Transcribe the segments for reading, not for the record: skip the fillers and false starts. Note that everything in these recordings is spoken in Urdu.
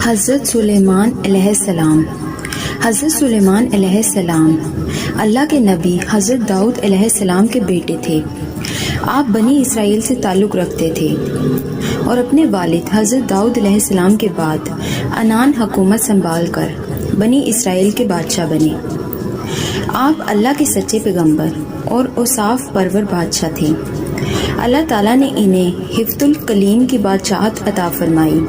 حضرت سلیمان علیہ السلام۔ حضرت سلیمان علیہ السلام اللہ کے نبی حضرت داؤد علیہ السلام کے بیٹے تھے۔ آپ بنی اسرائیل سے تعلق رکھتے تھے اور اپنے والد حضرت داؤد علیہ السلام کے بعد عنان حکومت سنبھال کر بنی اسرائیل کے بادشاہ بنے۔ آپ اللہ کے سچے پیغمبر اور اوصاف پرور بادشاہ تھے۔ اللہ تعالیٰ نے انہیں حفظ الکلیم کی بادشاہت عطا فرمائی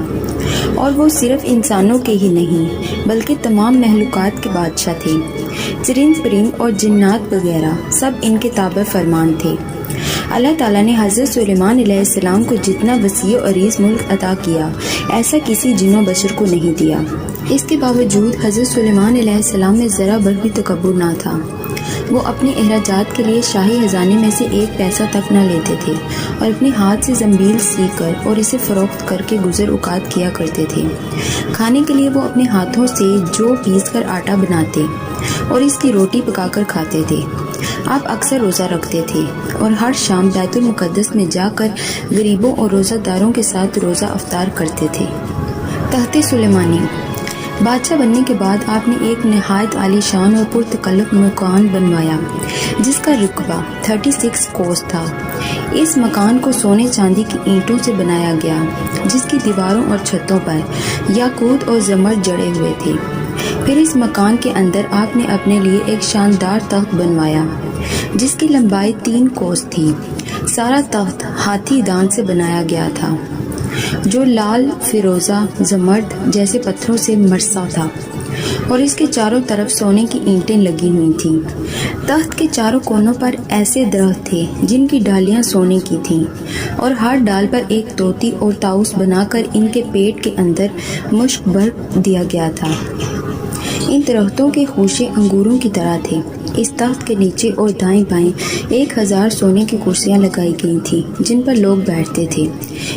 اور وہ صرف انسانوں کے ہی نہیں بلکہ تمام مخلوقات کے بادشاہ تھے۔ چرند پرند اور جنات وغیرہ سب ان کے تابع فرمان تھے۔ اللہ تعالیٰ نے حضرت سلیمان علیہ السلام کو جتنا وسیع و عریض ملک عطا کیا ایسا کسی جن و بشر کو نہیں دیا۔ اس کے باوجود حضرت سلیمان علیہ السلام میں ذرا بھر بھی تکبر نہ تھا۔ وہ اپنے اخراجات کے لیے شاہی خزانے میں سے ایک پیسہ تک نہ لیتے تھے اور اپنے ہاتھ سے زنبیل سی کر اور اسے فروخت کر کے گزر اوقات کیا کرتے تھے۔ کھانے کے لیے وہ اپنے ہاتھوں سے جو پیس کر آٹا بناتے اور اس کی روٹی پکا کر کھاتے تھے۔ آپ اکثر روزہ رکھتے تھے اور ہر شام بیت المقدس میں جا کر غریبوں اور روزہ داروں کے ساتھ روزہ افطار کرتے تھے۔ تخت سلیمانی۔ بادشاہ بننے کے بعد آپ نے ایک نہایت عالی شان اور پرتکلف مکان بنوایا جس کا رقبہ 36 کوس تھا۔ اس مکان کو سونے چاندی کی اینٹوں سے بنایا گیا جس کی دیواروں اور چھتوں پر یاقوت اور زمرد جڑے ہوئے تھے۔ پھر اس مکان کے اندر آپ نے اپنے لیے ایک شاندار تخت بنوایا جس کی لمبائی 3 کوس تھی۔ سارا تخت ہاتھی دان سے بنایا گیا تھا جو لال فیروزہ زمرد جیسے پتھروں سے مرصع تھا اور اس کے چاروں طرف سونے کی اینٹیں لگی ہوئی تھیں۔ تخت کے چاروں کونوں پر ایسے درخت تھے جن کی ڈالیاں سونے کی تھیں اور ہر ڈال پر ایک طوطی اور طاؤس بنا کر ان کے پیٹ کے اندر مشک بھر دیا گیا تھا۔ ان درختوں کے خوشے انگوروں کی طرح تھے۔ اس تخت کے نیچے اور دائیں بائیں 1000 سونے کی کرسیاں لگائی گئی تھیں جن پر لوگ بیٹھتے تھے۔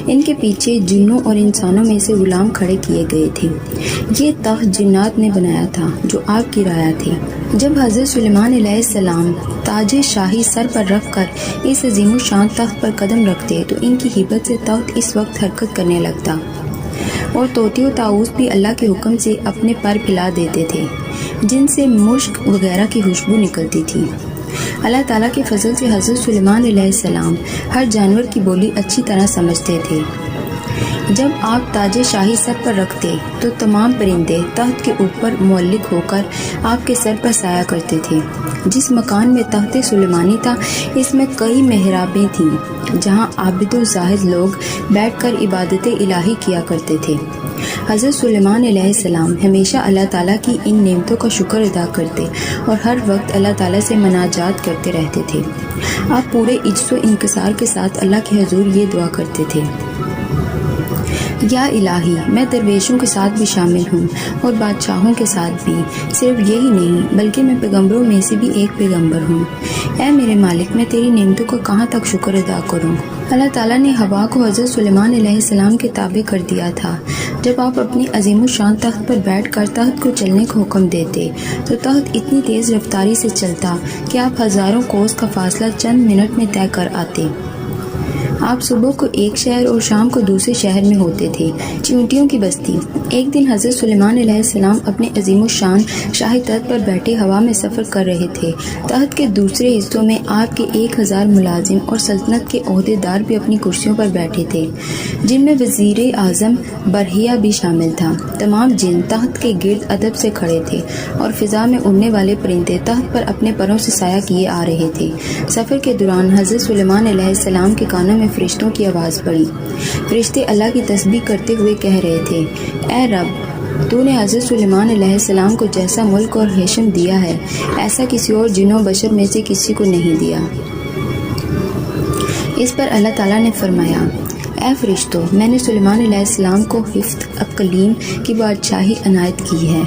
ان کے پیچھے جنوں اور انسانوں میں سے غلام کھڑے کیے گئے تھے۔ یہ تخت جنات نے بنایا تھا جو آپ کی رعایا تھے۔ جب حضرت سلیمان علیہ السلام تاج شاہی سر پر رکھ کر اس عظیم الشان تخت پر قدم رکھتے تو ان کی ہیبت سے تخت اس وقت حرکت کرنے لگتا اور طوطی و طاؤس بھی اللہ کے حکم سے اپنے پر پھیلا دیتے تھے جن سے مشک وغیرہ کی خوشبو نکلتی تھی۔ اللہ تعالیٰ کے فضل سے حضرت سلیمان علیہ السلام ہر جانور کی بولی اچھی طرح سمجھتے تھے۔ جب آپ تاج شاہی سر پر رکھتے تو تمام پرندے تخت کے اوپر معلق ہو کر آپ کے سر پر سایہ کرتے تھے۔ جس مکان میں تخت سلیمانی تھا اس میں کئی محرابیں تھیں جہاں عابد و زاہد لوگ بیٹھ کر عبادت الہی کیا کرتے تھے۔ حضرت سلیمان علیہ السلام ہمیشہ اللہ تعالیٰ کی ان نعمتوں کا شکر ادا کرتے اور ہر وقت اللہ تعالیٰ سے مناجات کرتے رہتے تھے۔ آپ پورے عجز و انکسار کے ساتھ اللہ کے حضور یہ دعا کرتے تھے: یا الہی، میں درویشوں کے ساتھ بھی شامل ہوں اور بادشاہوں کے ساتھ بھی، صرف یہی نہیں بلکہ میں پیغمبروں میں سے بھی ایک پیغمبر ہوں۔ اے میرے مالک، میں تیری نعمتوں کا کہاں تک شکر ادا کروں۔ اللہ تعالیٰ نے ہوا کو حضرت سلیمان علیہ السلام کے تابع کر دیا تھا۔ جب آپ اپنی عظیم الشان تخت پر بیٹھ کر تخت کو چلنے کا حکم دیتے تو تخت اتنی تیز رفتاری سے چلتا کہ آپ ہزاروں کوس کا فاصلہ چند منٹ میں طے کر آتے۔ آپ صبح کو ایک شہر اور شام کو دوسرے شہر میں ہوتے تھے۔ چیونٹیوں کی بستی۔ ایک دن حضرت سلیمان علیہ السلام اپنے عظیم الشان شاہی تخت پر بیٹھے ہوا میں سفر کر رہے تھے۔ تخت کے دوسرے حصوں میں آپ کے 1000 ملازم اور سلطنت کے عہدے دار بھی اپنی کرسیوں پر بیٹھے تھے جن میں وزیر اعظم برہیا بھی شامل تھا۔ تمام جن تخت کے گرد ادب سے کھڑے تھے اور فضا میں اڑنے والے پرندے تخت پر اپنے پروں سے سایہ کیے آ رہے تھے۔ سفر کے دوران حضرت سلیمان علیہ السلام کے کانوں میں فرشتوں کی آواز پڑی۔ فرشتے اللہ کی تسبیح کرتے ہوئے کہہ رہے تھے: اے رب، تو نے حضرت سلیمان علیہ السلام کو جیسا ملک اور حشم دیا ہے ایسا کسی اور جن و بشر میں سے کسی کو نہیں دیا۔ اس پر اللہ تعالیٰ نے فرمایا: اے فرشتوں، میں نے سلیمان علیہ السلام کو حفظ الکلیم کی بادشاہی عنایت کی ہے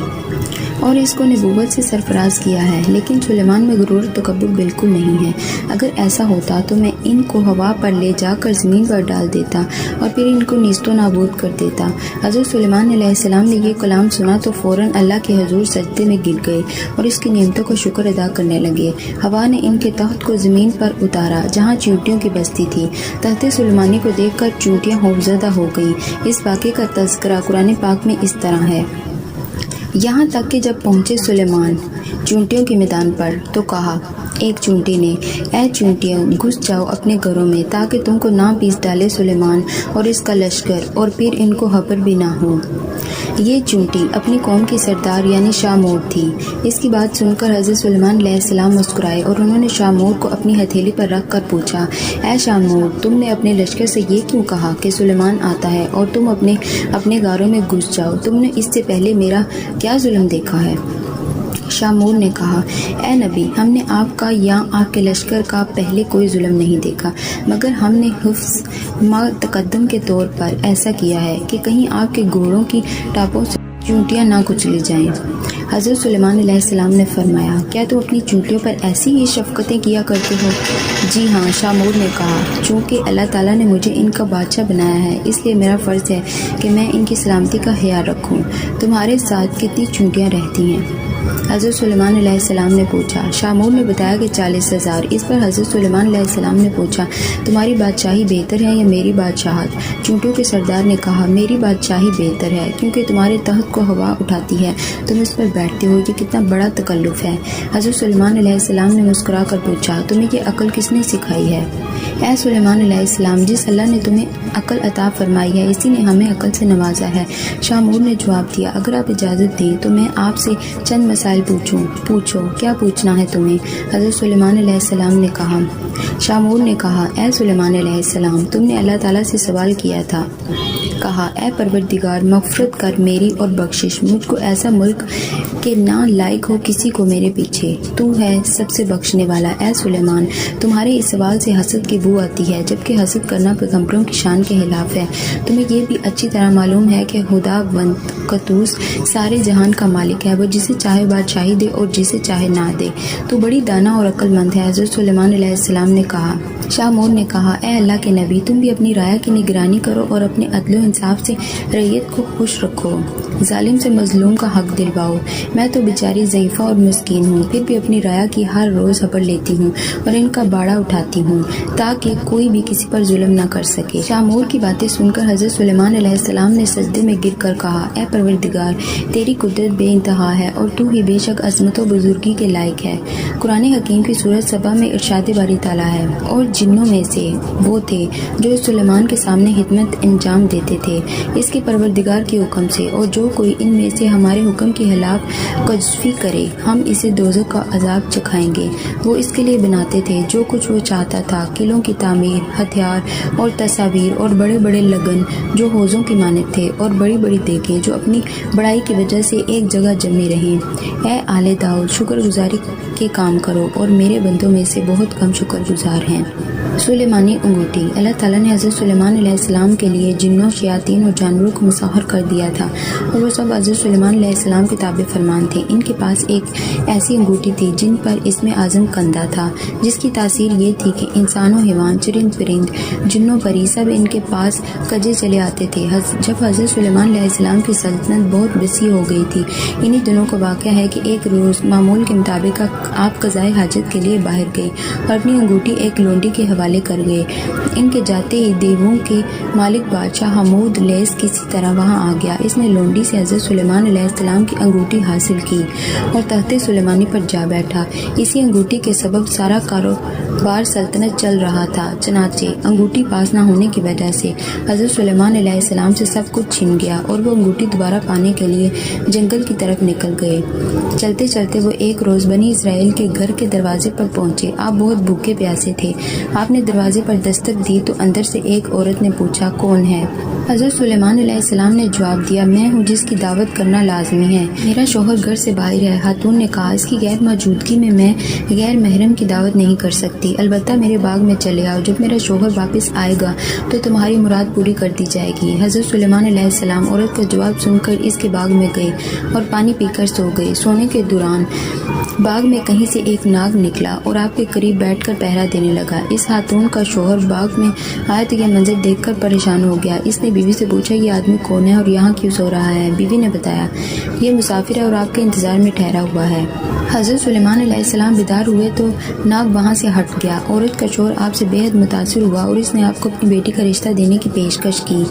اور اس کو نبوت سے سرفراز کیا ہے، لیکن سلیمان میں غرور و تکبر بالکل نہیں ہے۔ اگر ایسا ہوتا تو میں ان کو ہوا پر لے جا کر زمین پر ڈال دیتا اور پھر ان کو نیست و نابود کر دیتا۔ حضرت سلیمان علیہ السلام نے یہ کلام سنا تو فوراً اللہ کے حضور سجدے میں گر گئے اور اس کی نعمتوں کا شکر ادا کرنے لگے۔ ہوا نے ان کے تخت کو زمین پر اتارا جہاں چیونٹیوں کی بستی تھی۔ تخت سلیمانی کو دیکھ کر چیونٹیاں خوفزدہ ہو گئیں۔ اس واقعے کا تذکرہ قرآن پاک میں اس طرح ہے، یہاں تک کہ جب پہنچے سلیمان چیونٹیوں کے میدان پر تو کہا، ایک چیونٹی نے، اے چیونٹیوں گھس جاؤ اپنے گھروں میں تاکہ تم کو نہ پیس ڈالے سلیمان اور اس کا لشکر اور پھر ان کو خبر بھی نہ ہو۔ یہ چیونٹی اپنی قوم کی سردار یعنی شامور تھی۔ اس کی بات سن کر حضرت سلیمان علیہ السلام مسکرائے اور انہوں نے شامور کو اپنی ہتھیلی پر رکھ کر پوچھا، اے شامور، تم نے اپنے لشکر سے یہ کیوں کہا کہ سلیمان آتا ہے اور تم اپنے غاروں میں گھس جاؤ؟ تم نے اس سے پہلے میرا کیا ظلم دیکھا ہے؟ شامور نے کہا، اے نبی، ہم نے آپ کا یا آپ کے لشکر کا پہلے کوئی ظلم نہیں دیکھا، مگر ہم نے حفظ ما تقدم کے طور پر ایسا کیا ہے کہ کہیں آپ کے گھوڑوں کی ٹاپوں سے چیونٹیاں نہ کچلی جائیں۔ حضرت سلیمان علیہ السلام نے فرمایا، کیا تم اپنی چیونٹیوں پر ایسی ہی شفقتیں کیا کرتے ہو؟ جی ہاں، شامور نے کہا، چونکہ اللہ تعالیٰ نے مجھے ان کا بادشاہ بنایا ہے اس لیے میرا فرض ہے کہ میں ان کی سلامتی کا خیال رکھوں۔ تمہارے ساتھ کتنی چیونٹیاں رہتی ہیں؟ حضرت سلیمان علیہ السلام نے پوچھا۔ شامور نے بتایا کہ 40,000۔ اس پر حضرت سلیمان علیہ السلام نے پوچھا، تمہاری بادشاہی بہتر ہے یا میری بادشاہت؟ چیونٹیوں کے سردار نے کہا، میری بادشاہی بہتر ہے، کیونکہ تمہارے تخت کو ہوا اٹھاتی ہے، تم اس پر بیٹھتے ہو، یہ کتنا بڑا تکلف ہے۔ حضرت سلیمان علیہ السلام نے مسکرا کر پوچھا، تمہیں یہ عقل کس نے سکھائی ہے؟ اے سلیمان علیہ السلام، جس اللہ نے تمہیں عقل عطا فرمائی ہے اسی نے ہمیں عقل سے نوازا ہے۔ شامور نے جواب دیا، اگر آپ اجازت دیں تو میں آپ سے چند مسائل پوچھو، کیا پوچھنا ہے تمہیں؟ حضرت سلیمان علیہ السلام نے کہا۔ شامور نے کہا، اے سلیمان علیہ السلام، تم نے اللہ تعالیٰ سے سوال کیا تھا، کہا، اے پروردگار، مغفرت کر میری اور بخشش، مجھ کو ایسا ملک کہ نہ لائق ہو کسی کو میرے پیچھے، تو ہے سب سے بخشنے والا۔ اے سلیمان، تمہارے اس سوال سے حسد کی بو آتی ہے، جبکہ حسد کرنا پیغمبروں کی شان کے خلاف ہے۔ تمہیں یہ بھی اچھی طرح معلوم ہے کہ خداوند قدوس سارے جہان کا مالک ہے، وہ جسے چاہے بادشاہی دے اور جسے چاہے نہ دے۔ تو بڑی دانا اور عقل مند ہے۔ حضرت سلیمان علیہ السلام نے کہا۔ شامور نے کہا، اے اللہ کے نبی، تم بھی اپنی رعایا کی نگرانی کرو اور اپنے عدل و انصاف سے رعیت کو خوش رکھو، ظالم سے مظلوم کا حق دلواؤ۔ میں تو بیچاری ضعیفہ اور مسکین ہوں، پھر بھی اپنی رعایا کی ہر روز خبر لیتی ہوں اور ان کا باڑا اٹھاتی ہوں تاکہ کوئی بھی کسی پر ظلم نہ کر سکے۔ شامور کی باتیں سن کر حضرت سلیمان علیہ السلام نے سجدے میں گر کر کہا، اے پروردگار، تیری قدرت بے انتہا ہے اور تو ہی بے شک عظمت و بزرگی کے لائق ہے۔ قرآن حکیم کی سورۃ سبا میں ارشاد باری تعالیٰ ہے، اور جنوں میں سے وہ تھے جو سلیمان کے سامنے خدمت انجام دیتے تھے اس کے پروردگار کے حکم سے، اور جو کوئی ان میں سے ہمارے حکم کی خلاف ورزی کرے ہم اسے دوزخ کا عذاب چکھائیں گے۔ وہ اس کے لیے بناتے تھے جو کچھ وہ چاہتا تھا، قلعوں کی تعمیر، ہتھیار اور تصاویر، اور بڑے بڑے لگن جو حوضوں کی مانند تھے، اور بڑی بڑی دیگیں جو اپنی بڑائی کی وجہ سے ایک جگہ جمے رہیں۔ اے آل داؤد، شکر گزاری کے کام کرو، اور میرے بندوں میں سے بہت کم شکر گزار ہیں۔ سلیمانی انگوٹھی۔ اللہ تعالیٰ نے حضرت سلیمان علیہ السلام کے لیے جنوں، شیاطین اور جانوروں کو مسخر کر دیا تھا، اور وہ سب حضرت سلیمان علیہ السلام کے تابع فرمان تھے۔ ان کے پاس ایک ایسی انگوٹھی تھی جن پر اسم اعظم کندہ تھا، جس کی تاثیر یہ تھی کہ انسان و حیوان، چرند پرند، جنوں پری سب ان کے پاس کجے چلے آتے تھے۔ جب حضرت سلیمان علیہ السلام کی سلطنت بہت وسیع ہو گئی تھی، انہی دنوں کا واقعہ ہے کہ ایک روز معمول کے مطابق آپ قضائے حاجت کے لیے باہر گئے اور اپنی انگوٹھی ایک لونڈی کے حوالے کر گئے۔ ان کے جاتے ہی دیووں کے مالک بادشاہ حمود لیس کسی طرح وہاں آ گیا۔ اس نے لونڈی سے حضرت سلیمان علیہ السلام کی انگوٹھی حاصل کی اور تخت سلیمانی پر جا بیٹھا۔ اسی انگوٹھی کے سبب سارا کاروبار سلطنت چل رہا تھا، چنانچہ انگوٹھی پاس نہ ہونے کی وجہ سے حضرت سلیمان علیہ السلام سے سب کچھ چھن گیا، اور وہ انگوٹھی دوبارہ پانے کے لیے جنگل کی طرف نکل گئے۔ چلتے چلتے وہ ایک روز بنی اسرائیل کے گھر کے دروازے پر پہنچے۔ آپ بہت بھوکے پیاسے تھے۔ آپ نے دروازے پر دستک دی تو اندر سے ایک عورت نے پوچھا، کون ہے؟ حضرت سلیمان علیہ السلام نے جواب دیا، میں ہوں جس کی دعوت کرنا لازمی ہے، میرا شوہر گھر سے باہر ہے۔ خاتون نے کہا، اس کی غیر موجودگی میں غیر محرم کی دعوت نہیں کر سکتی، البتہ میرے باغ میں چلے آؤ، جب میرا شوہر واپس آئے گا تو تمہاری مراد پوری کر دی جائے گی۔ حضرت سلیمان علیہ السلام عورت کا جواب سن کر اس کے باغ میں گئے اور پانی پی کر سو گئے۔ سونے کے دوران باغ میں کہیں سے ایک ناگ نکلا اور آپ کے قریب بیٹھ کر پہرا دینے لگا۔ اس خاتون کا شوہر باغ میں آیا تو یہ منظر دیکھ کر پریشان ہو گیا۔ اس نے بیوی سے پوچھا، یہ آدمی کون ہے اور یہاں کیوں سو رہا ہے؟ بیوی نے بتایا، یہ مسافر ہے اور آپ کے انتظار میں ٹھہرا ہوا ہے۔ حضرت سلیمان علیہ السلام بیدار ہوئے تو ناگ وہاں سے ہٹ گیا۔ عورت کا شوہر آپ سے بے حد متاثر ہوا اور اس نے آپ کو اپنی بیٹی کا رشتہ دینے کی پیشکش کی،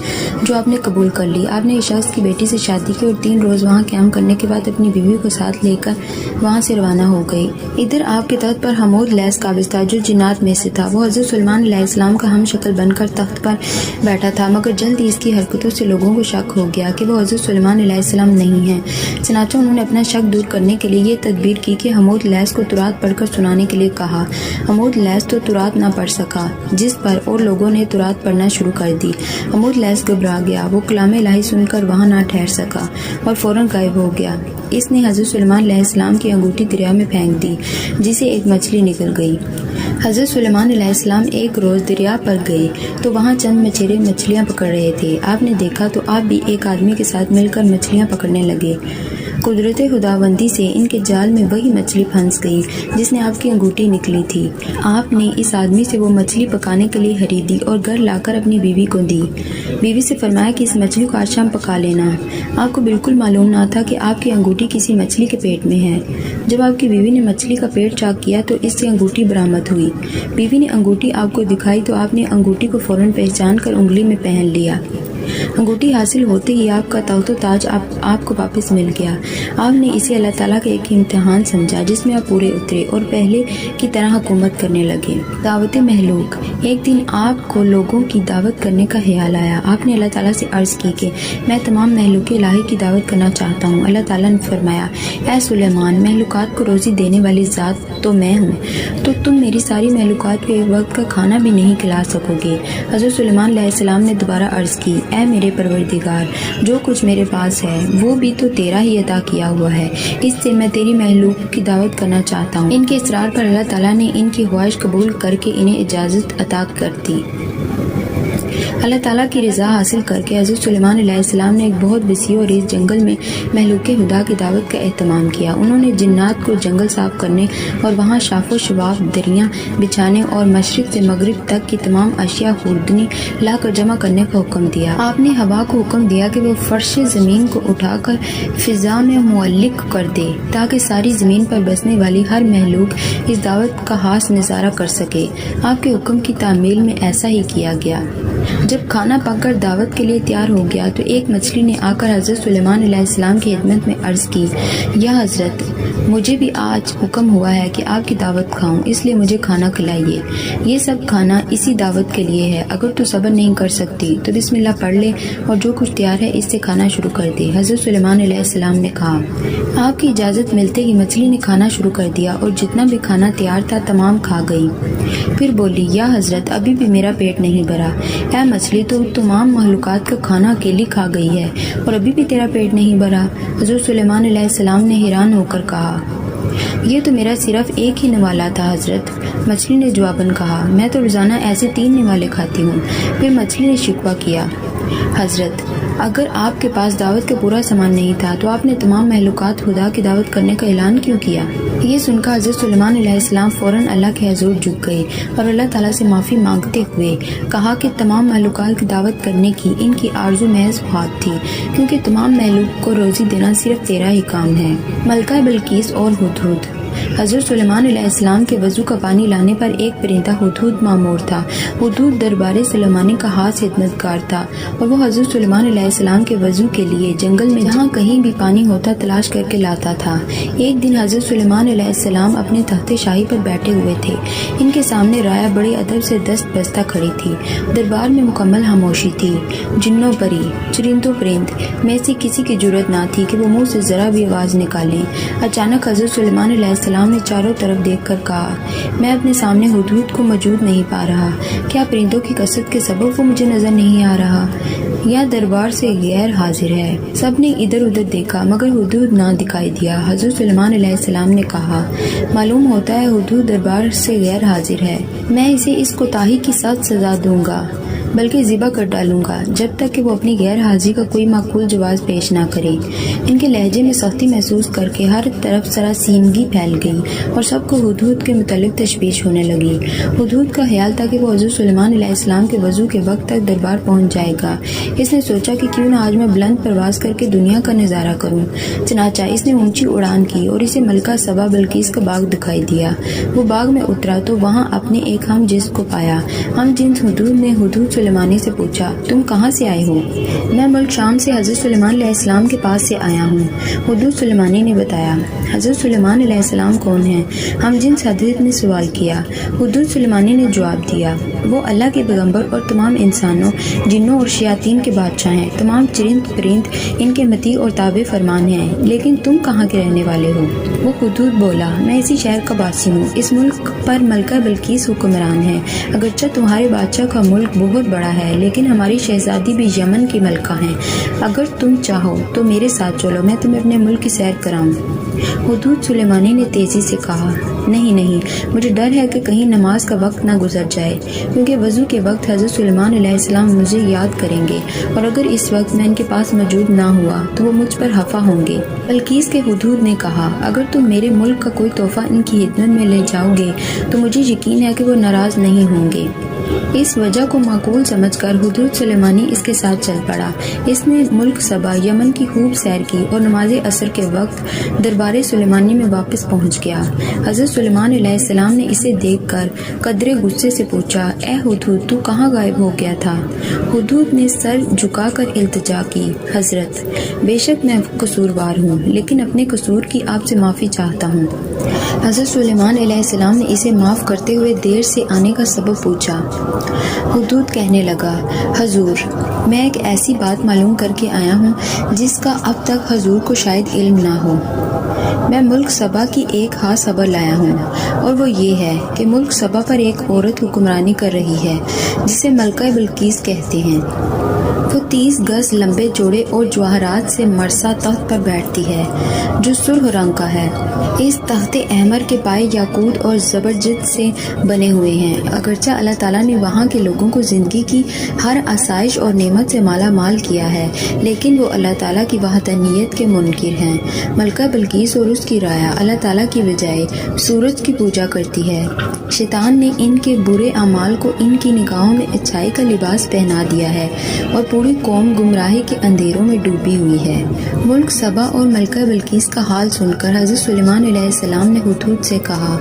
جو آپ نے قبول کر لی۔ آپ نے اس شخص کی بیٹی سے شادی کی اور 3 روز وہاں قیام کرنے کے بعد اپنی بیوی کو ساتھ لے کر وہاں سے روانہ ہو گئی۔ ادھر آپ کے تخت پر حمود لیس قابض تھا، جو جنات میں سے تھا۔ وہ حضرت سلیمان علیہ السلام کا ہم شکل بن کر تخت پر بیٹھا تھا، مگر جلد ہی اس کی حرکتوں سے لوگوں کو شک ہو گیا کہ وہ حضرت سلیمان علیہ السلام نہیں ہیں۔ چنانچہ انہوں نے اپنا شک دور کرنے کے لیے یہ تدبیر کی کہ حمود لیس کو تورات پڑھ کر سنانے کے لیے کہا۔ حمود لیس تو تورات نہ پڑھ سکا، جس پر اور لوگوں نے تورات پڑھنا شروع کر دی۔ حمود لیس گھبرا گیا، وہ کلام الہی سن کر وہاں نہ ٹھہر سکا اور فوراً غائب ہو گیا۔ اس نے حضرت سلیمان علیہ السلام کی انگوٹھی دریا میں پھینک دی، جسے ایک مچھلی نکل گئی۔ حضرت سلیمان علیہ السلام ایک روز دریا پر گئے تو وہاں چند مچھیرے مچھلیاں پکڑ رہے تھے۔ آپ نے دیکھا تو آپ بھی ایک آدمی کے ساتھ مل کر مچھلیاں پکڑنے لگے۔ قدرت خداوندی سے ان کے جال میں وہی مچھلی پھنس گئی جس نے آپ کی انگوٹھی نکلی تھی۔ آپ نے اس آدمی سے وہ مچھلی پکانے کے لیے خریدی اور گھر لا کر اپنی بیوی کو دی۔ بیوی سے فرمایا کہ اس مچھلی کو آج شام پکا لینا۔ آپ کو بالکل معلوم نہ تھا کہ آپ کی انگوٹھی کسی مچھلی کے پیٹ میں ہے۔ جب آپ کی بیوی نے مچھلی کا پیٹ چاک کیا تو اس سے انگوٹھی برآمد ہوئی۔ بیوی نے انگوٹھی آپ کو دکھائی تو آپ نے انگوٹھی کو فوراً پہچان کر انگلی میں پہن لیا۔ انگوٹھی حاصل ہوتے ہی آپ کا تخت و تاج آپ کو واپس مل گیا۔ آپ نے اسے اللہ تعالیٰ کا ایک امتحان سمجھا جس میں آپ پورے اترے اور پہلے کی طرح حکومت کرنے لگے۔ دعوت مخلوق۔ ایک دن آپ کو لوگوں کی دعوت کرنے کا خیال آیا۔ آپ نے اللہ تعالیٰ سے عرض کی کہ میں تمام مخلوق الہی کی دعوت کرنا چاہتا ہوں۔ اللہ تعالیٰ نے فرمایا، اے سلیمان، مخلوقات کو روزی دینے والی ذات تو میں ہوں، تو تم میری ساری مخلوقات کو ایک وقت کا کھانا بھی نہیں کھلا سکو گے۔ حضرت سلیمان علیہ السلام نے دوبارہ عرض کی، اے میرے پروردگار، جو کچھ میرے پاس ہے وہ بھی تو تیرا ہی عطا کیا ہوا ہے، اس سے میں تیری مخلوق کی دعوت کرنا چاہتا ہوں۔ ان کے اصرار پر اللہ تعالیٰ نے ان کی خواہش قبول کر کے انہیں اجازت عطا کر دی۔ اللہ تعالیٰ کی رضا حاصل کر کے حضرت سلیمان علیہ السلام نے ایک بہت وسیع اور ریز جنگل میں مخلوق خدا کی دعوت کا اہتمام کیا۔ انہوں نے جنات کو جنگل صاف کرنے اور وہاں شاف و شفاف دریاں بچھانے اور مشرق سے مغرب تک کی تمام اشیاء خوردنی لا کر جمع کرنے کا حکم دیا۔ آپ نے ہوا کو حکم دیا کہ وہ فرش زمین کو اٹھا کر فضا میں معلق کر دے تاکہ ساری زمین پر بسنے والی ہر مخلوق اس دعوت کا خاص نظارہ کر سکے۔ آپ کے حکم کی تعمیل میں ایسا ہی کیا گیا۔ جب کھانا پک کر دعوت کے لیے تیار ہو گیا تو ایک مچھلی نے آ کر حضرت سلیمان علیہ السلام کی خدمت میں عرض کی، یا حضرت، مجھے بھی آج حکم ہوا ہے کہ آپ کی دعوت کھاؤں، اس لیے مجھے کھانا کھلائیے۔ یہ سب کھانا اسی دعوت کے لیے ہے، اگر تو صبر نہیں کر سکتی تو بسم اللہ پڑھ لے اور جو کچھ تیار ہے اس سے کھانا شروع کر دے۔ حضرت سلیمان علیہ السلام نے کہا۔ آپ کی اجازت ملتے ہی مچھلی نے کھانا شروع کر دیا اور جتنا بھی کھانا تیار تھا تمام کھا گئی۔ پھر بولی، یا حضرت، ابھی بھی میرا پیٹ نہیں بھرا۔ اے مچھلی، تو تمام مخلوقات کا کھانا اکیلی کھا گئی ہے اور ابھی بھی تیرا پیٹ نہیں بھرا۔ حضرت سلیمان علیہ السلام نے حیران ہو کر کہا، یہ تو میرا صرف ایک ہی نوالا تھا حضرت۔ مچھلی نے جواباً کہا، میں تو روزانہ ایسے 3 نوالے کھاتی ہوں۔ پھر مچھلی نے شکوہ کیا، حضرت، اگر آپ کے پاس دعوت کا پورا سامان نہیں تھا تو آپ نے تمام مخلوقات خدا کی دعوت کرنے کا اعلان کیوں کیا؟ یہ سن کر حضرت سلیمان علیہ السلام فوراً اللہ کے حضور جھک گئے اور اللہ تعالیٰ سے معافی مانگتے ہوئے کہا کہ تمام مخلوقات کی دعوت کرنے کی ان کی آرزو محض خواب تھی، کیونکہ تمام مخلوق کو روزی دینا صرف تیرا ہی کام ہے۔ ملکہ بلقیس اور ہدہد۔ حضرت سلیمان علیہ السلام کے وضو کا پانی لانے پر ایک پرندہ ہدہد مامور تھا۔ ہدہد دربار سلیمانی کا خاص خدمتگار تھا اور وہ حضرت سلیمان علیہ السلام کے وضو کے لیے جنگل میں جہاں کہیں بھی پانی ہوتا تلاش کر کے لاتا تھا۔ ایک دن حضرت سلیمان علیہ السلام اپنے تخت شاہی پر بیٹھے ہوئے تھے۔ ان کے سامنے رایا بڑے ادب سے دست بستہ کھڑی تھی۔ دربار میں مکمل خاموشی تھی۔ جنوں پری، چرندوں پرند میں سے کسی کی جرأت نہ تھی کہ وہ منہ سے ذرا بھی آواز نکالیں۔ اچانک حضرت سلیمان علیہ السلام نے چاروں طرف دیکھ کر کہا، میں اپنے سامنے ہدہد کو موجود نہیں پا رہا۔ کیا پرندوں کی کثرت کے سبب وہ مجھے نظر نہیں آ رہا یا دربار سے غیر حاضر ہے؟ سب نے ادھر ادھر دیکھا مگر ہدہد نہ دکھائی دیا۔ حضرت سلیمان علیہ السلام نے کہا، معلوم ہوتا ہے ہدہد دربار سے غیر حاضر ہے۔ میں اسے اس کوتاہی کی سخت سزا دوں گا، بلکہ ذبح کر ڈالوں گا جب تک کہ وہ اپنی غیر حاضری کا کوئی معقول جواز پیش نہ کرے۔ ان کے لہجے میں سختی محسوس کر کے ہر طرف سراسیمگی پھیل گئی اور سب کو ہدہد کے متعلق تشویش ہونے لگی۔ ہدہد کا خیال تھا کہ وہ حضرت سلیمان علیہ السلام کے وضو کے وقت تک دربار پہنچ جائے گا۔ اس نے سوچا کہ کیوں نہ آج میں بلند پرواز کر کے دنیا کا نظارہ کروں۔ چنانچہ اس نے اونچی اڑان کی اور اسے ملکہ سبا بلقیس کا باغ دکھائی دیا۔ وہ باغ میں اترا تو وہاں اپنے ایک ہم جنس کو پایا۔ ہم جنس ہدہد نے ہدہد سلیمانی سے پوچھا، تم کہاں سے آئے ہو؟ میں ملک شام سے حضرت سلیمان علیہ السلام کے پاس سے آیا ہوں، ہدہد سلیمانی نے بتایا۔ حضرت سلیمان علیہ السلام کون ہیں؟ ہم جنس حضرت نے سوال کیا۔ ہدہد سلیمانی نے جواب دیا، وہ اللہ کے پیغمبر اور تمام انسانوں، جنوں اور شیاطین کے بادشاہ ہیں۔ تمام چرند پرند ان کے مطیع اور تابع فرمان ہیں۔ لیکن تم کہاں کے رہنے والے ہو؟ وہ ہدہد بولا، میں اسی شہر کا باسی ہوں۔ اس ملک پر ملکہ بلقیس حکمران ہے۔ اگرچہ تمہارے بادشاہ کا ملک بہت بڑا ہے لیکن ہماری شہزادی بھی یمن کی ملکہ ہیں۔ اگر تم چاہو تو میرے ساتھ چلو، میں تمہیں اپنے ملک کی سیر کراؤں۔ ہدہد سلیمانی نے تیزی سے کہا، نہیں، مجھے ڈر ہے کہ کہیں نماز کا وقت نہ گزر جائے، کیونکہ وضو کے وقت حضرت سلیمان علیہ السلام مجھے یاد کریں گے اور اگر اس وقت میں ان کے پاس موجود نہ ہوا تو وہ مجھ پر خفا ہوں گے۔ بلقیس کے ہدہد نے کہا، اگر تم میرے ملک کا کوئی تحفہ ان کی خدمت میں لے جاؤ گے تو مجھے یقین ہے کہ وہ ناراض نہیں ہوں گے۔ اس وجہ کو معقول سمجھ کر ہدہد سلیمانی اس کے ساتھ چل پڑا۔ اس نے ملک سبا یمن کی خوب سیر کی اور نماز عصر کے وقت دربار سلیمانی میں واپس پہنچ گیا۔ حضرت سلیمان علیہ السلام نے اسے دیکھ کر قدرے غصے سے پوچھا، اے ہدہد، تو کہاں غائب ہو گیا تھا؟ ہدہد نے سر جھکا کر التجا کی، حضرت، بے شک میں قصوروار ہوں لیکن اپنے قصور کی آپ سے معافی چاہتا ہوں۔ حضرت سلیمان علیہ السلام نے اسے معاف کرتے ہوئے دیر سے آنے کا سبب پوچھا۔ ہدہد کہنے لگا، حضور، میں ایک ایسی بات معلوم کر کے آیا ہوں جس کا اب تک حضور کو شاید علم نہ ہو۔ میں ملک سبا کی ایک خاص خبر لایا ہوں اور وہ یہ ہے کہ ملک سبا پر ایک عورت حکمرانی کر رہی ہے جسے ملکہ بلقیس کہتے ہیں۔ وہ 30 گز لمبے چوڑے اور جواہرات سے مرصع تخت پر بیٹھتی ہے جو سرخ رنگ کا ہے۔ اس تخت احمر کے پائے یاقوت اور زبرجد سے بنے ہوئے ہیں۔ اگرچہ اللہ تعالیٰ نے وہاں کے لوگوں کو زندگی کی ہر آسائش اور نعمت سے مالا مال کیا ہے لیکن وہ اللہ تعالیٰ کی وحدانیت کے منکر ہیں۔ ملکہ بلقیس اور اس کی رایا اللہ تعالیٰ کی بجائے سورج کی پوجا کرتی ہے۔ شیطان نے ان کے برے اعمال کو ان کی نگاہوں میں اچھائی کا لباس پہنا دیا ہے اور پوری قوم گمراہی کے اندھیروں میں ڈوبی ہوئی ہے۔ ملک سبا اور ملکہ بلقیس کا حال سن کر حضرت سلیمان علیہ السلام نے ہدہد سے کہا،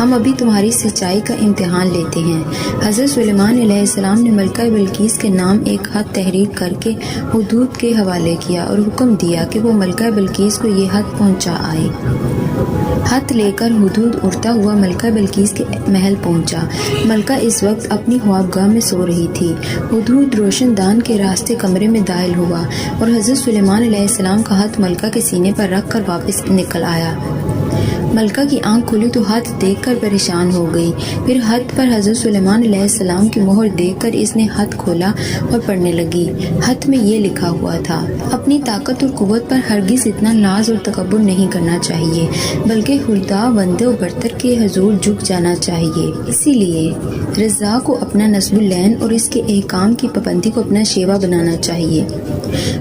ہم ابھی تمہاری سچائی کا امتحان لیتے ہیں۔ حضرت سلیمان علیہ السلام نے ملکہ بلقیس کے نام ایک خط تحریر کر کے ہدہد کے حوالے کیا اور حکم دیا کہ وہ ملکہ بلقیس کو یہ خط پہنچا آئے۔ خط لے کر ہدہد اڑتا ہوا ملکہ بلقیس کے محل پہنچا۔ ملکہ اس وقت اپنی خوابگاہ میں سو رہی تھی۔ ہدہد روشن دان کے راستے کمرے میں داخل ہوا اور حضرت سلیمان علیہ السلام کا ہاتھ ملکہ کے سینے پر رکھ کر واپس نکل آیا۔ ملکہ کی آنکھ کھلی تو ہاتھ دیکھ کر پریشان ہو گئی۔ پھر خط پر حضرت سلیمان علیہ السلام کی مہر دیکھ کر اس نے خط کھولا اور پڑھنے لگی۔ خط میں یہ لکھا ہوا تھا، اپنی طاقت اور قوت پر ہرگز اتنا ناز اور تکبر نہیں کرنا چاہیے بلکہ خدا بندے و برتر کے حضور جھک جانا چاہیے۔ اسی لیے رضا کو اپنا نصب العین اور اس کے احکام کی پابندی کو اپنا شیوا بنانا چاہیے۔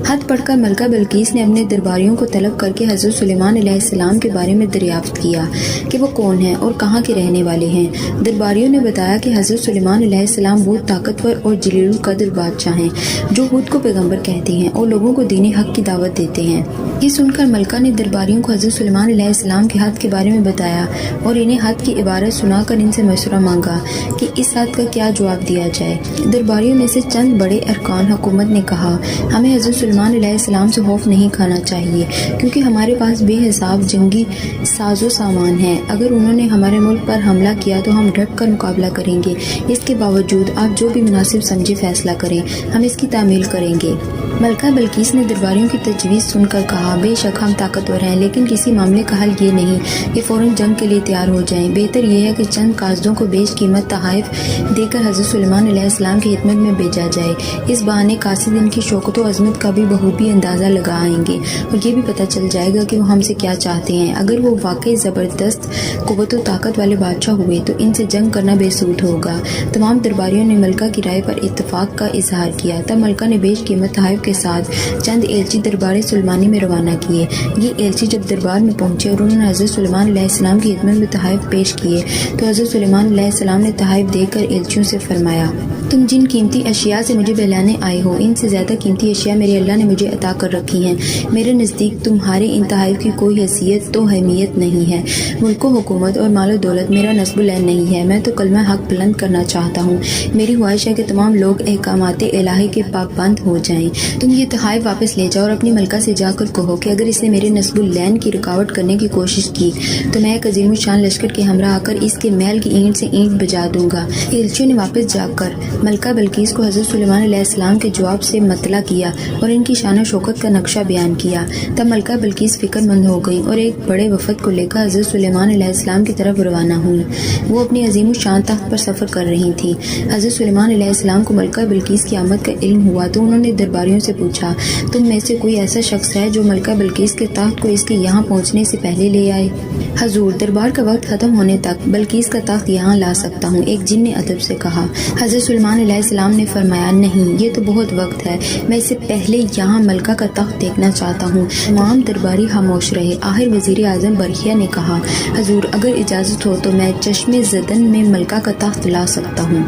خط پڑھ کر ملکہ بلقیس نے اپنے درباریوں کو طلب کر کے حضرت سلیمان علیہ السلام کے بارے میں دریافت کیا کہ وہ کون ہیں اور کہاں کے رہنے والے ہیں۔ درباریوں نے بتایا کہ حضرت سلیمان علیہ السلام بہت طاقتور اور جلیل القدر بادشاہ ہیں جو خود کو پیغمبر کہتے ہیں اور لوگوں کو دین حق کی دعوت دیتے ہیں۔ یہ سن کر ملکہ نے درباریوں کو حضرت سلیمان علیہ السلام کے خط کے بارے میں بتایا اور انہیں خط کی عبارت سنا کر ان سے مشورہ مانگا کہ اس خط کا کیا جواب دیا جائے۔ درباریوں میں سے چند بڑے ارکان حکومت نے کہا، ہمیں حضرت سلیمان علیہ السلام سے خوف نہیں کھانا چاہیے کیونکہ ہمارے پاس بے حساب جنگی ساز و سامان ہے۔ اگر انہوں نے ہمارے ملک پر حملہ کیا تو ہم ڈٹ کر مقابلہ کریں گے۔ اس کے باوجود آپ جو بھی مناسب سمجھے فیصلہ کریں، ہم اس کی تعمیل کریں گے۔ ملکہ بلقیس نے درباریوں کی تجویز سن کر کہا، بے شک ہم طاقتور ہیں، لیکن کسی معاملے کا حل یہ نہیں کہ فوراً جنگ کے لیے تیار ہو جائیں۔ بہتر یہ ہے کہ چند قاصدوں کو بیش قیمت تحائف دے کر حضرت سلیمان علیہ السلام کی خدمت میں بھیجا جائے۔ اس بہانے قاصد ان کی شوکت و عظمت کا بھی بخوبی اندازہ لگا آئیں گے اور یہ بھی پتہ چل جائے گا کہ وہ ہم سے کیا چاہتے ہیں۔ اگر وہ واقعی زبردست قوت و طاقت والے بادشاہ ہوئے تو ان سے جنگ کرنا بے سود ہوگا۔ تمام درباریوں نے ملکہ کی رائے پر اتفاق کا اظہار کیا۔ تب ملکہ نے بیش قیمت تحائف کے ساتھ چند ایلچی دربار سلیمانی میں روانہ کیے۔ یہ ایلچی جب دربار میں پہنچے اور انہوں نے حضرت سلیمان علیہ السلام کی خدمت میں تحائف پیش کیے تو حضرت سلیمان علیہ السلام نے تحائف دے کر ایلچیوں سے فرمایا، تم جن قیمتی اشیاء سے مجھے بہلانے آئے ہو، ان سے زیادہ قیمتی اشیاء میرے اللہ نے مجھے عطا کر رکھی ہیں۔ میرے نزدیک تمہارے ان تحائف کی کوئی حیثیت تو اہمیت نہیں ہے۔ ملک و حکومت اور مال و دولت میرا نصب العین نہیں ہے۔ میں تو کلمہ حق بلند کرنا چاہتا ہوں۔ میری خواہش ہے کہ تمام لوگ احکامات الہی کے پابند ہو جائیں۔ تم یہ تحائف واپس لے جاؤ اور اپنی ملکہ سے جا کر کہو کہ اگر اس نے میرے نصب العین کی رکاوٹ کرنے کی کوشش کی تو میں ایک عظیم الشان لشکر کے ہمراہ آ کر اس کے محل کی اینٹ سے اینٹ بجا دوں گا۔ ایلچیوں نے واپس جا کر ملکہ بلقیس کو حضرت سلیمان علیہ السلام کے جواب سے مطلع کیا اور ان کی شان و شوکت کا نقشہ بیان کیا۔ تب ملکہ بلقیس فکر مند ہو گئی اور ایک بڑے وفد کو لے کر حضرت سلیمان علیہ السلام کی طرف روانہ ہوئی۔ وہ اپنی عظیم الشان تخت پر سفر کر رہی تھی۔ حضرت سلیمان علیہ السلام کو ملکہ بلقیس کی آمد کا علم ہوا تو انہوں نے درباریوں سے پوچھا، تم میں سے کوئی ایسا شخص ہے جو ملکہ بلقیس کے تخت کو اس کے یہاں پہنچنے سے پہلے لے آئے؟ حضور، دربار کا وقت ختم ہونے تک بلقیس کا تخت یہاں لا سکتا ہوں، ایک جن نے ادب سے کہا۔ حضرت سلیمان علیہ السلام نے فرمایا، نہیں، یہ تو بہت وقت ہے، میں اس سے پہلے یہاں ملکہ کا تخت دیکھنا چاہتا ہوں۔ تمام درباری خاموش رہے۔ آخر وزیر اعظم برقیہ نے کہا، حضور، اگر اجازت ہو تو میں چشم زدن میں ملکہ کا تخت لا سکتا ہوں۔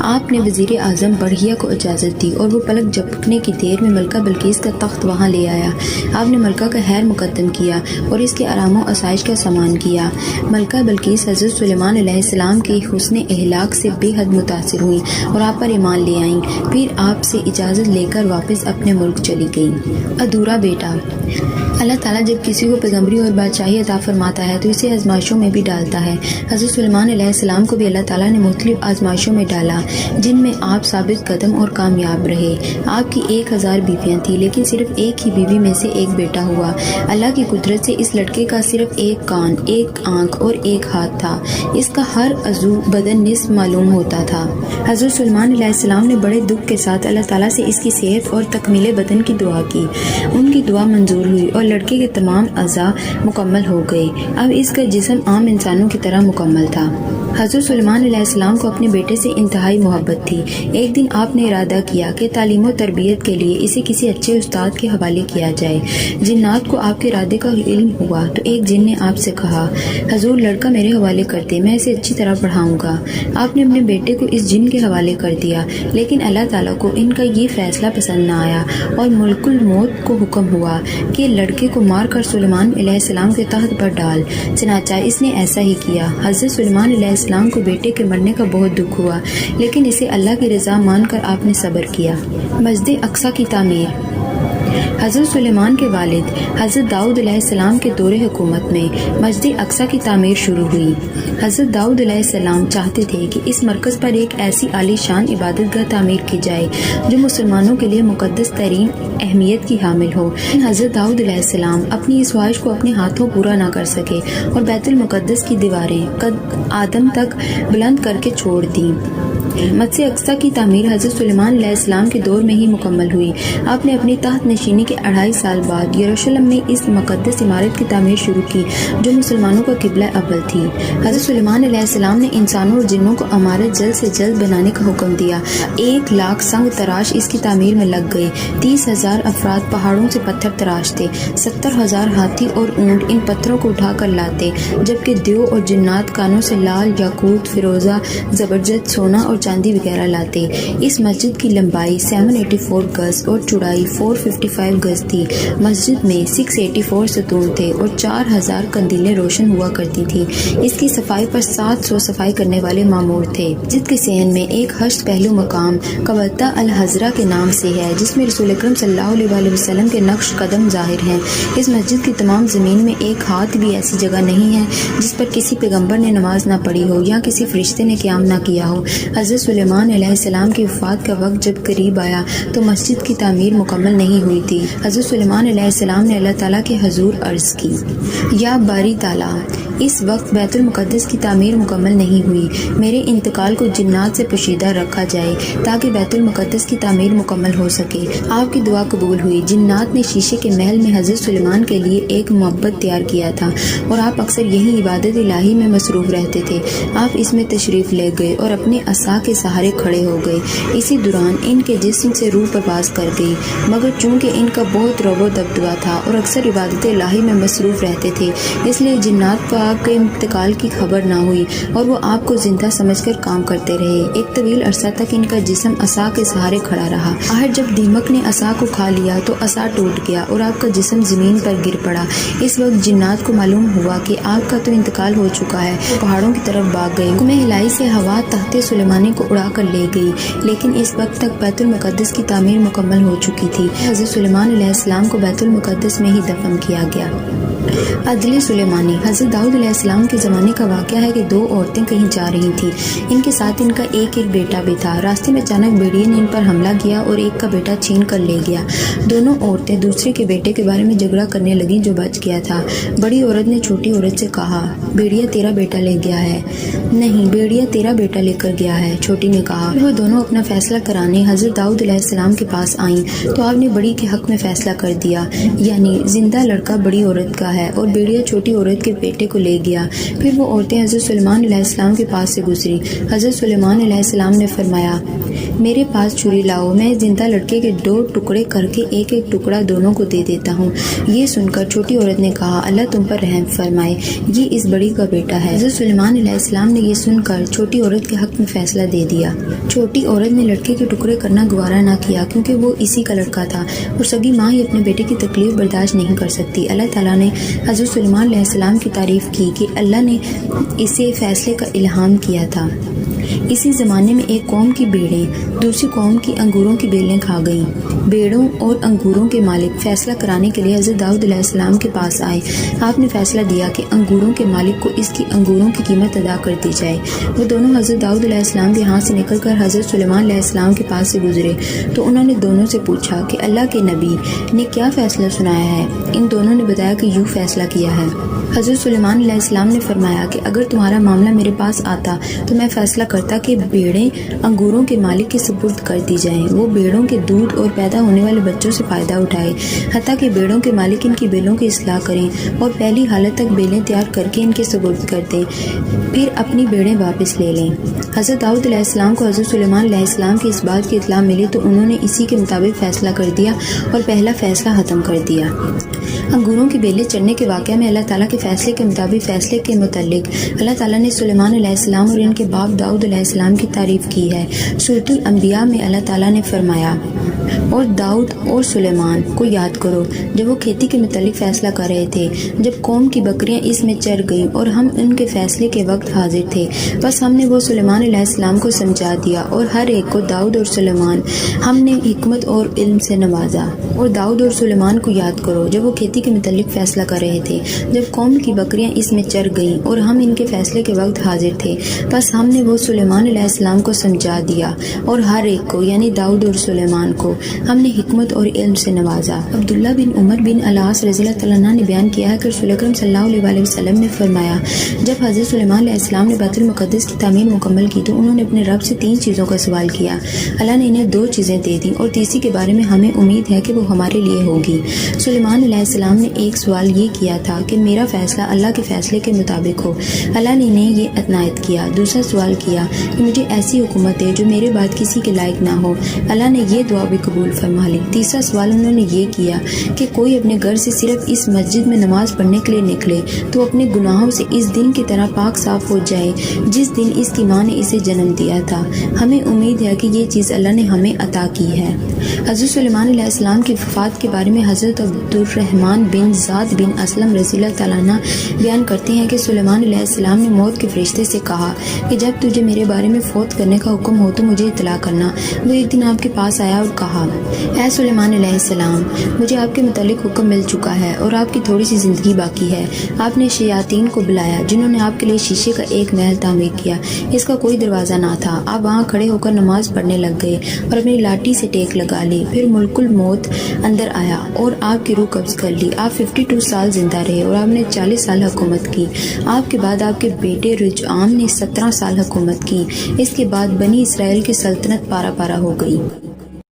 آپ نے وزیر اعظم برقیہ کو اجازت دی اور وہ پلک جھپکنے کی دیر میں ملکہ بلقیس کا تخت وہاں لے آیا۔ آپ نے ملکہ کا خیر مقدم کیا اور اس کے آرام و آسائش کا سامان کیا۔ ملکہ بلقیس حضرت سلیمان علیہ السلام کے حسن اخلاق سے بے حد متاثر ہوئیں اور آپ پر ایمان لے آئیں۔ پھر آپ سے اجازت لے کر واپس اپنے ملک چلی گئیں۔ ادھورا بیٹا۔ اللہ تعالیٰ جب کسی کو پیغمبری اور بادشاہی عطا فرماتا ہے تو اسے آزمائشوں میں بھی ڈالتا ہے۔ حضرت سلیمان علیہ السلام کو بھی اللہ تعالیٰ نے مختلف آزمائشوں میں ڈالا جن میں آپ ثابت قدم اور کامیاب رہے۔ آپ کی 1000 بیویاں تھیں لیکن صرف ایک ہی بیوی میں سے ایک بیٹا ہوا۔ اللہ کی قدرت سے اس لڑکے کا صرف ایک کان، ایک آنکھ اور ایک ہاتھ تھا۔ اس کا ہر عضو بدن نصف معلوم ہوتا تھا۔ حضرت سلیمان علیہ السلام نے بڑے دکھ کے ساتھ اللہ تعالیٰ سے اس کی صحت اور تکمیل بدن کی دعا کی۔ ان کی دعا منظور ہوئی اور لڑکے کے تمام اعضاء مکمل ہو گئے۔ اب اس کا جسم عام انسانوں کی طرح مکمل تھا۔ حضرت سلیمان علیہ السلام کو اپنے بیٹے سے انتہائی محبت تھی۔ ایک دن آپ نے ارادہ کیا کہ تعلیم و تربیت کے لیے اسے کسی اچھے استاد کے حوالے کیا جائے۔ جنات کو آپ کے ارادے کا علم ہوا تو ایک جن نے آپ سے کہا، حضور، لڑکا میرے حوالے کر دے، میں اسے اچھی طرح پڑھاؤں گا۔ آپ نے اپنے بیٹے کو اس جن کے حوالے کر دیا، لیکن اللہ تعالیٰ کو ان کا یہ فیصلہ پسند نہ آیا اور ملک الموت کو حکم ہوا کہ لڑکے کو مار کر سلیمان علیہ السلام کے تخت پر ڈال۔ چنانچہ اس نے ایسا ہی کیا۔ حضرت سلیمان علیہ السلام کو بیٹے کے مرنے کا بہت دکھ ہوا، لیکن اسے اللہ کی رضا مان کر آپ نے صبر کیا۔ مسجد اقصی کی تعمیر۔ حضرت سلیمان کے والد حضرت داؤد علیہ السلام کے دور حکومت میں مسجد اقصی کی تعمیر شروع ہوئی۔ حضرت داؤد علیہ السلام چاہتے تھے کہ اس مرکز پر ایک ایسی عالی شان عبادت گاہ تعمیر کی جائے جو مسلمانوں کے لیے مقدس ترین اہمیت کی حامل ہو۔ حضرت داؤد علیہ السلام اپنی اس خواہش کو اپنے ہاتھوں پورا نہ کر سکے اور بیت المقدس کی دیواریں قد آدم تک بلند کر کے چھوڑ دیں۔ مسجد اقصی کی تعمیر حضرت سلیمان علیہ السلام کے دور میں ہی مکمل ہوئی۔ آپ نے اپنی تحت نشینی کے 2.5 سال بعد یروشلم میں اس مقدس عمارت کی تعمیر شروع کی جو مسلمانوں کا قبلہ اول تھی۔ حضرت سلیمان علیہ السلام نے انسانوں اور جنوں کو عمارت جلد سے جلد بنانے کا حکم دیا۔ 1 لاکھ سنگ تراش اس کی تعمیر میں لگ گئے۔ 30,000 افراد پہاڑوں سے پتھر تراشتے، 70,000 ہاتھی اور اونٹ ان پتھروں کو اٹھا کر لاتے، جبکہ دیو اور جنات کانوں سے لال، یاقوت، فیروزہ، زبرجد، سونا اور چاندی وغیرہ لاتے۔ اس مسجد کی لمبائی 784 گز اور چوڑائی 455 گز تھی۔ مسجد میں 684 ستون تھے اور 4000 قندیلیں روشن ہوا کرتی تھی۔ اس کی صفائی پر 700 صفائی کرنے والے مامور تھے۔ مسجد کے صحن میں ایک ہشت پہلو مقام قبۃ الحضرہ کے نام سے ہے جس میں رسول اکرم صلی اللہ علیہ وسلم کے نقش قدم ظاہر ہیں۔ اس مسجد کی تمام زمین میں ایک ہاتھ بھی ایسی جگہ نہیں ہے جس پر کسی پیغمبر نے نماز نہ پڑھی ہو یا کسی فرشتے نے قیام نہ کیا ہو۔ حضرت حضرت سلیمان علیہ السلام کی وفات کا وقت جب قریب آیا تو مسجد کی تعمیر مکمل نہیں ہوئی تھی۔ حضرت سلیمان علیہ السلام نے اللہ تعالیٰ کے حضور عرض کی، یا باری تعالیٰ، اس وقت بیت المقدس کی تعمیر مکمل نہیں ہوئی، میرے انتقال کو جنات سے پوشیدہ رکھا جائے تاکہ بیت المقدس کی تعمیر مکمل ہو سکے۔ آپ کی دعا قبول ہوئی۔ جنات نے شیشے کے محل میں حضرت سلیمان کے لیے ایک معبد تیار کیا تھا اور آپ اکثر یہی عبادت الہی میں مصروف رہتے تھے۔ آپ اس میں تشریف لے گئے اور اپنے عصا کے سہارے کھڑے ہو گئے۔ اسی دوران ان کے جسم سے روح پرواز کر گئی، مگر چونکہ ان کا بہت رعب و دبدبا تھا اور اکثر عبادت الہی میں مصروف رہتے تھے، اس لیے جنات کو آپ کے انتقال کی خبر نہ ہوئی اور وہ آپ کو زندہ سمجھ کر کام کرتے رہے۔ ایک طویل عرصہ تک ان کا جسم عصا کے سہارے کھڑا رہا۔ آخر جب دیمک نے عصا کو کھا لیا تو عصا ٹوٹ گیا اور آپ کا جسم زمین پر گر پڑا۔ اس وقت جنات کو معلوم ہوا کہ آپ کا تو انتقال ہو چکا ہے، پہاڑوں کی طرف بھاگ گئے۔ حکم الہی سے ہوا تخت سلیمانی کو اڑا کر لے گئی، لیکن اس وقت تک بیت المقدس کی تعمیر مکمل ہو چکی تھی۔ حضرت سلیمان علیہ السلام کو بیت المقدس میں ہی دفن کیا گیا۔ عدل سلیمانی۔ حضرت داؤد علیہ السلام کے زمانے کا واقعہ ہے کہ دو عورتیں کہیں جا رہی تھیں، ان کے ساتھ ان کا ایک بیٹا بھی تھا۔ راستے میں اچانک بھیڑیے نے ان پر حملہ کیا اور ایک کا بیٹا چھین کر لے گیا۔ دونوں عورتیں دوسرے کے بیٹے کے بارے میں جھگڑا کرنے لگیں جو بچ گیا تھا۔ بڑی عورت نے چھوٹی عورت سے کہا، بھیڑیا تیرا بیٹا لے گیا ہے۔ نہیں، بھیڑیا تیرا بیٹا لے کر گیا ہے، چھوٹی نے کہا۔ وہ دونوں اپنا فیصلہ کرانے حضرت داؤد علیہ السلام کے پاس آئیں تو آپ نے بڑی کے حق میں فیصلہ کر دیا، یعنی زندہ لڑکا بڑی عورت کا ہے اور بھیڑیا چھوٹی عورت کے بیٹے کو لے گیا۔ پھر وہ عورتیں حضرت سلیمان علیہ السلام کے پاس سے گزری۔ حضرت سلیمان علیہ السلام نے فرمایا، میرے پاس چھری لاؤ، میں زندہ لڑکے کے 2 ٹکڑے کر کے ایک ایک ٹکڑا دونوں کو دے دیتا ہوں۔ یہ سن کر چھوٹی عورت نے کہا، اللہ تم پر رحم فرمائے، یہ اس بڑی کا بیٹا ہے۔ حضرت سلیمان علیہ السلام نے یہ سن کر چھوٹی عورت کے حق میں فیصلہ دے دیا۔ چھوٹی عورت نے لڑکے کے ٹکڑے کرنا گوارا نہ کیا کیونکہ وہ اسی کا لڑکا تھا اور سگی ماں ہی اپنے بیٹے کی تکلیف برداشت نہیں کر سکتی۔ اللہ تعالیٰ نے حضرت سلیمان علیہ السلام کی تعریف کی کہ اللہ نے اسے فیصلے کا الہام کیا تھا۔ اسی زمانے میں ایک قوم کی بھیڑیں دوسری قوم کی انگوروں کی بیلیں کھا گئیں۔ بیڑوں اور انگوروں کے مالک فیصلہ کرانے کے لیے حضرت داؤد علیہ السلام کے پاس آئے۔ آپ نے فیصلہ دیا کہ انگوروں کے مالک کو اس کی انگوروں کی قیمت ادا کر دی جائے۔ وہ دونوں حضرت داؤد علیہ السلام کے ہاتھ سے نکل کر حضرت سلیمان علیہ السلام کے پاس سے گزرے تو انہوں نے دونوں سے پوچھا کہ اللہ کے نبی نے کیا فیصلہ سنایا ہے؟ ان دونوں نے بتایا کہ یوں فیصلہ کیا ہے۔ حضرت سلیمان علیہ السلام نے فرمایا کہ اگر تمہارا معاملہ میرے پاس آتا تو میں فیصلہ کرتا کہ بیڑیں انگوروں کے مالک کے سپرد کر دی جائیں، وہ بیڑوں کے دودھ اور پیدا ہونے والے بچوں سے فائدہ اٹھائے، حتیٰ کہ بیڑوں کے مالک ان کی بیلوں کی اصلاح کریں اور پہلی حالت تک بیلیں تیار کر کے ان کے سپرد کر دیں، پھر اپنی بیڑیں واپس لے لیں۔ حضرت داؤد علیہ السلام کو حضرت سلیمان علیہ السلام کی اس بات کی اطلاع ملی تو انہوں نے اسی کے مطابق فیصلہ کر دیا اور پہلا فیصلہ ختم کر دیا۔ انگوروں کی بیلیں چڑھنے کے واقعہ میں اللہ تعالیٰ کے فیصلے کے مطابق فیصلے کے متعلق اللہ تعالیٰ نے سلیمان علیہ السلام اور ان کے باپ داؤد علیہ السلام کی تعریف کی ہے۔ سورۃ الانبیاء میں اللہ تعالیٰ نے فرمایا، اور داؤد اور سلیمان کو یاد کرو جب وہ کھیتی کے متعلق فیصلہ کر رہے تھے، جب قوم کی بکریاں اس میں چر گئیں اور ہم ان کے فیصلے کے وقت حاضر تھے، بس ہم نے وہ سلیمان علیہ السلام کو سمجھا دیا اور ہر ایک کو داؤد اور سلیمان ہم نے حکمت اور علم سے نوازا۔ اور داؤد اور سلیمان کو یاد کرو جب وہ کھیتی کے متعلق فیصلہ کر رہے تھے، جب قوم کی بکریاں اس میں چر گئیں اور ہم ان کے فیصلے کے وقت حاضر تھے، بس ہم نے وہ سلیمان علیہ السلام کو سمجھا دیا اور ہر ایک کو یعنی داؤد اور سلیمان کو ہم نے حکمت اور علم سے نوازا۔ عبداللہ بن عمر بن العاص رضی اللہ تعالیٰ عنہ نے بیان کیا ہے کہ رسول اکرم صلی اللہ علیہ وسلم نے فرمایا، جب حضرت سلیمان علیہ السلام نے بیت المقدس کی تعمیر مکمل کی تو انہوں نے اپنے رب سے 3 چیزوں کا سوال کیا۔ اللہ نے انہیں 2 چیزیں دے دیں اور تیسری کے بارے میں ہمیں امید ہے کہ وہ ہمارے لیے ہوگی۔ سلیمان علیہ السلام نے ایک سوال یہ کیا تھا کہ میرا فیصلہ اللہ کے فیصلے کے مطابق ہو، اللہ نے انہیں یہ عنایت کیا۔ دوسرا سوال کیا کہ مجھے ایسی حکومت دے جو میرے بعد کسی کے لائق نہ ہو، اللہ نے یہ دعا بھی قبول فرما لی۔ تیسرا سوال انہوں نے یہ کیا کہ کوئی اپنے گھر سے صرف اس مسجد میں نماز پڑھنے کے لیے نکلے تو اپنے گناہوں سے اس دن کی طرح پاک صاف ہو جائے جس دن اس کی ماں نے اسے جنم دیا تھا۔ ہمیں امید ہے کہ یہ چیز اللہ نے ہمیں عطا کی ہے۔ حضرت سلیمان علیہ السلام کی وفات کے بارے میں حضرت عبد الرحمن بن زاد بن اسلم رضی اللہ تعالیٰ عنہ بیان کرتے ہیں کہ سلیمان علیہ السلام نے موت کے فرشتے سے کہا کہ جب تجھے میرے بارے میں فوت کرنے کا حکم ہو تو مجھے اطلاع کرنا۔ وہ ایک دن آپ کے پاس آیا اور کہا، اے سلیمان علیہ السلام، مجھے آپ کے متعلق حکم مل چکا ہے اور آپ کی تھوڑی سی زندگی باقی ہے۔ آپ نے شیاطین کو بلایا جنہوں نے آپ کے لیے شیشے کا ایک محل تعمیر کیا، اس کا کوئی دروازہ نہ تھا۔ آپ وہاں کھڑے ہو کر نماز پڑھنے لگ گئے اور اپنی لاٹھی سے ٹیک لگا لی۔ پھر ملک الموت اندر آیا اور آپ کی روح قبض کر لی۔ آپ 52 سال زندہ رہے اور آپ نے 40 سال حکومت کی۔ آپ کے بعد آپ کے بیٹے رجعام نے 17 سال حکومت کی۔ اس کے بعد بنی اسرائیل کی سلطنت پارا پارا ہو گئی۔